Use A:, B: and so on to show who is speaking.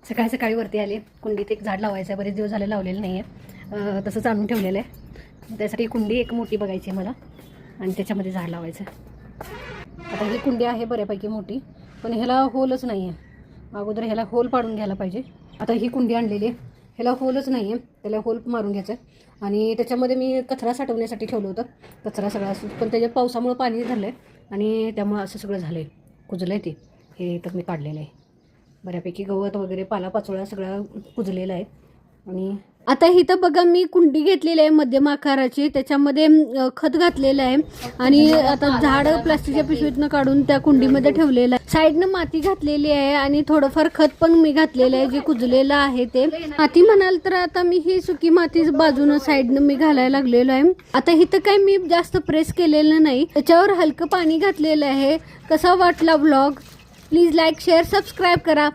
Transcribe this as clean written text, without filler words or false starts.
A: सकाळी सकाळी वरती आले. कुंडीत एक झाड लावायचं आहे, बरेच दिवस झाले लावलेलं नाही आहे, तसंच आणून ठेवलेलं आहे. त्यासाठी कुंडी एक मोठी बघायची आहे मला आणि त्याच्यामध्ये झाड लावायचं आहे. आता ही कुंडी आहे बऱ्यापैकी मोठी, पण ह्याला होलच नाही आहे. अगोदर ह्याला होल पाडून घ्यायला पाहिजे. आता ही कुंडी आणलेली आहे, ह्याला होलच नाही आहे, त्याला होल मारून घ्यायचं आहे. आणि त्याच्यामध्ये मी कचरा साठवण्यासाठी ठेवलं होतं, कचरा सगळा असं, पण त्याच्यात पावसामुळे पाणी झालं आहे आणि त्यामुळं असं सगळं झालं आहे, कुजलं आहे ते. हे तर मी काढलेलं आहे. बऱ्यापैकी गवत वगैरे पालापाचोळा सगळा कुजलेला आहे. आणि आता इथं बघा मी कुंडी घेतलेली आहे मध्यम आकाराची, त्याच्यामध्ये खत घातलेलं आहे आणि आता झाड प्लास्टिकच्या पिशवीतनं काढून त्या कुंडीमध्ये ठेवलेलं आहे. साईडनं माती घातलेली आहे आणि थोडंफार खत पण मी घातलेलं आहे, जे कुजलेलं आहे ते. माती म्हणाल तर आता मी ही सुकी माती बाजूनं साईडनं मी घालायला लागलेलो आहे. आता इथं काही मी जास्त प्रेस केलेलं नाही, त्याच्यावर हलकं पाणी घातलेलं आहे. कसा वाटला vlog? Please like, share, subscribe करा.